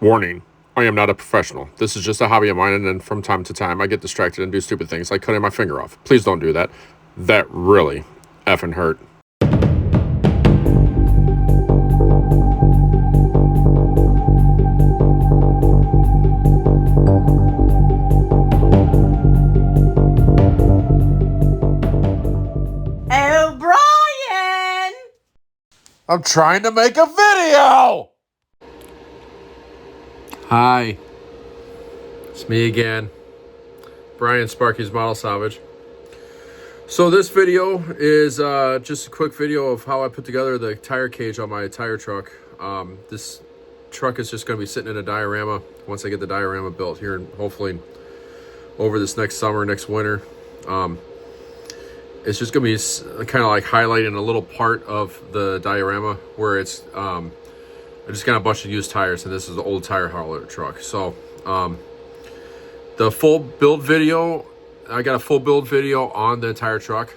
Warning, I am not a professional. This is just a hobby of mine, and then from time to time I get distracted and do stupid things like cutting my finger off. Please don't do that. That really effing hurt. O'Brien! I'm trying to make a video! Hi. It's me again. Brian, Sparky's Model Salvage. So this video is just a quick video of how I put together the tire cage on my tire truck. This truck is just going to be sitting in a diorama once I get the diorama built here, and hopefully over this next summer, next winter. It's just going to be kind of like highlighting a little part of the diorama where it's I just got a bunch of used tires, and this is the old tire hauler truck. So the full build video, I got a full build video on the entire truck,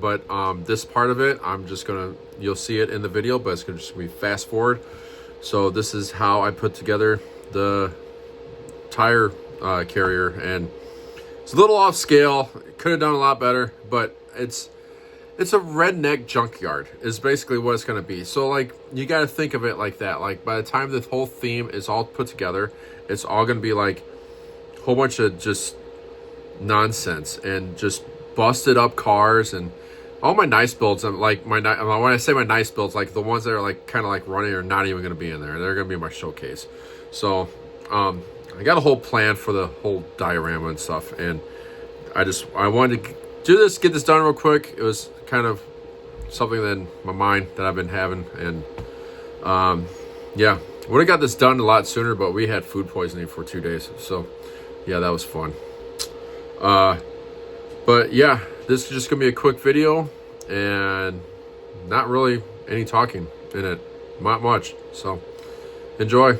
but this part of it, you'll see it in the video, but it's gonna just be fast forward. So this is how I put together the tire carrier, and it's a little off scale. Could have done a lot better, but it's a redneck junkyard is basically what it's going to be. So like, you got to think of it like that. Like, by the time the whole theme is all put together, it's all going to be like a whole bunch of just nonsense and just busted up cars and all my nice builds. And like when I say my nice builds, like the ones that are like kind of like running are not even going to be in there. They're going to be my showcase. So I got a whole plan for the whole diorama and stuff, and I wanted to do this, get this done real quick. It was kind of something in my mind that I've been having, and yeah, would have got this done a lot sooner, but we had food poisoning for 2 days, so yeah, that was fun. But yeah, this is just gonna be a quick video and not really any talking in it, not much, so enjoy.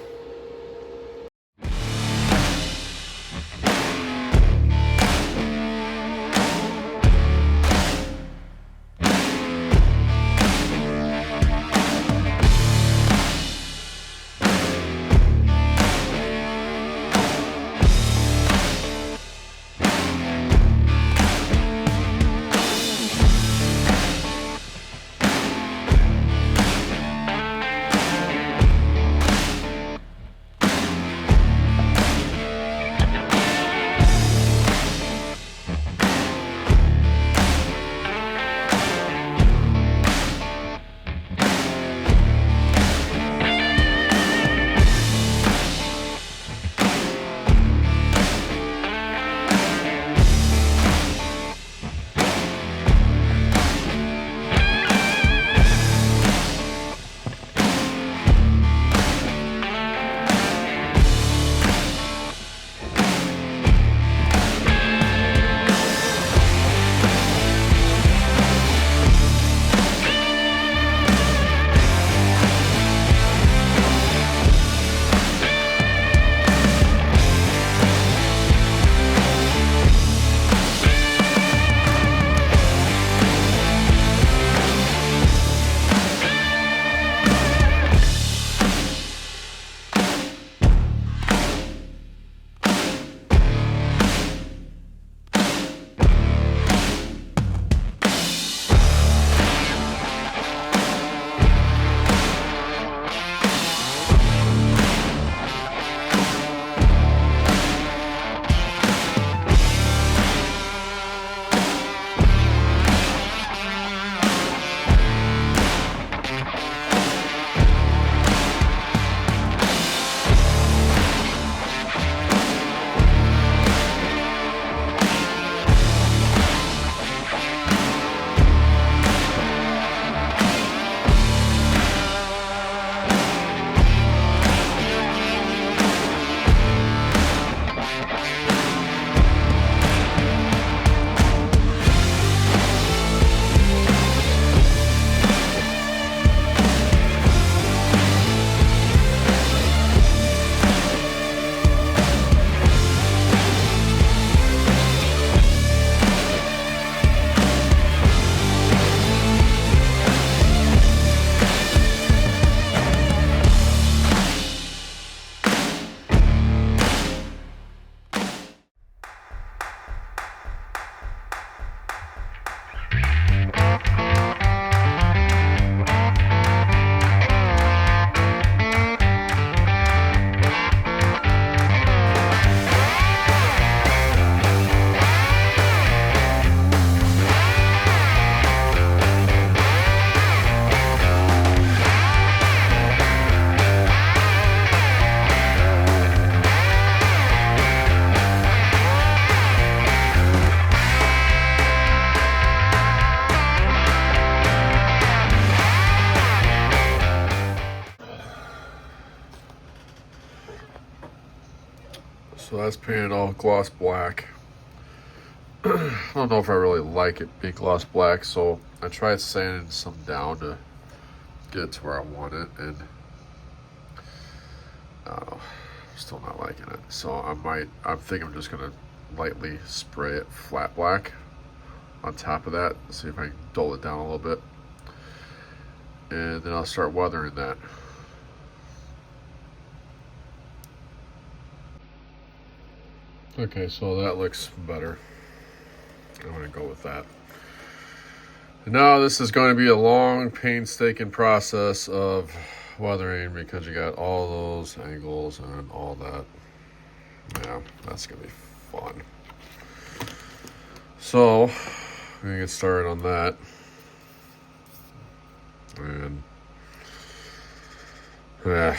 So that's painted all gloss black. I don't know if I really like it being gloss black, so I tried sanding some down to get it to where I want it, and I don't know, I'm still not liking it. So I think I'm just gonna lightly spray it flat black on top of that, see if I can dull it down a little bit, and then I'll start weathering that. Okay, so that looks better. I'm gonna go with that. And now this is going to be a long, painstaking process of weathering because you got all those angles and all that. Yeah, that's gonna be fun. So I'm gonna get started on that. And yeah.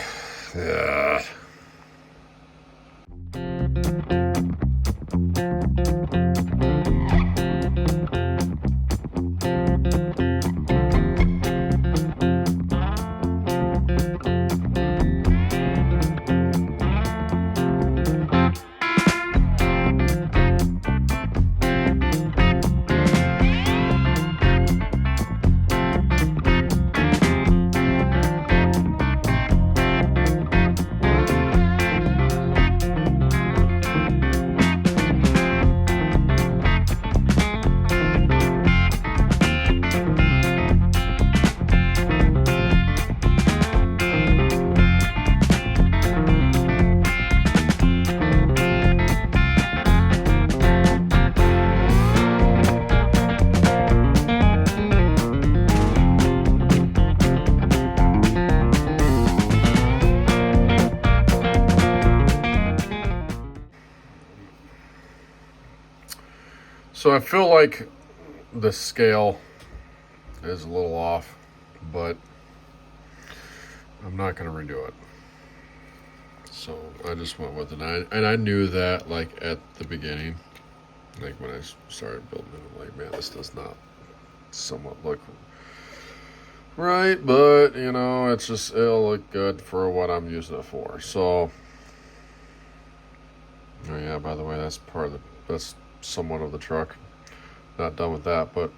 So I feel like the scale is a little off, but I'm not going to redo it. So I just went with it. And I knew that, like, at the beginning, like when I started building it, I'm like, man, this does not somewhat look right, but, you know, it'll look good for what I'm using it for. So, oh yeah, by the way, that's somewhat of the truck. Not done with that, but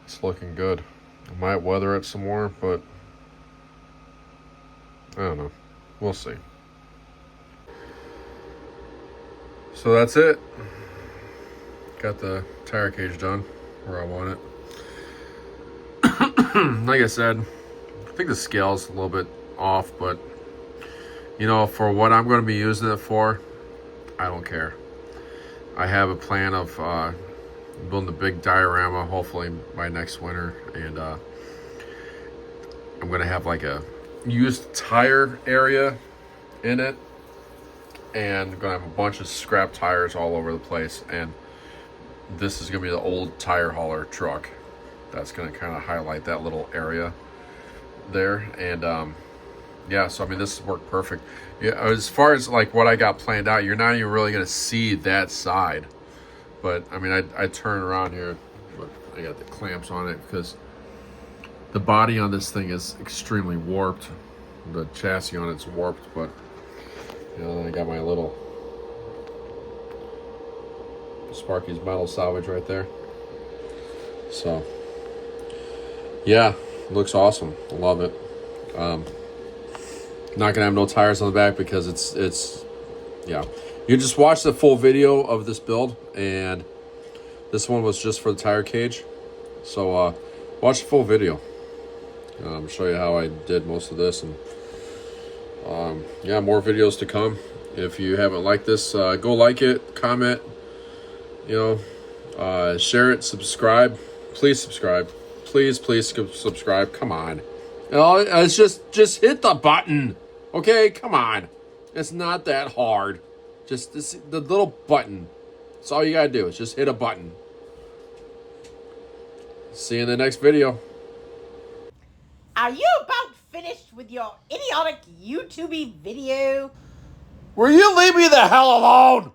it's looking good. I might weather it some more, but I don't know. We'll see. So that's it. Got the tire cage done where I want it. Like I said, I think the scale's a little bit off, but you know, for what I'm going to be using it for, I don't care. I have a plan of building a big diorama hopefully by next winter, and I'm going to have like a used tire area in it, and I'm going to have a bunch of scrap tires all over the place, and this is going to be the old tire hauler truck. That's going to kind of highlight that little area there, and yeah, so I mean, this worked perfect. Yeah, as far as like what I got planned out, you're not even really going to see that side. But I mean, I turn around here, but I got the clamps on it because the body on this thing is extremely warped. The chassis on it's warped, but you know, I got my little Sparky's metal salvage right there. So yeah, looks awesome. I love it. Not gonna have no tires on the back because it's yeah. You just watch the full video of this build, and this one was just for the tire cage. So watch the full video. Show you how I did most of this, and yeah, more videos to come. If you haven't liked this, go like it, comment, you know, share it, subscribe. Please subscribe. Please subscribe. Come on. You know, it's just hit the button. Okay, come on. It's not that hard. Just the little button. That's all you gotta do. Is just hit a button. See you in the next video. Are you about finished with your idiotic YouTube video? Will you leave me the hell alone?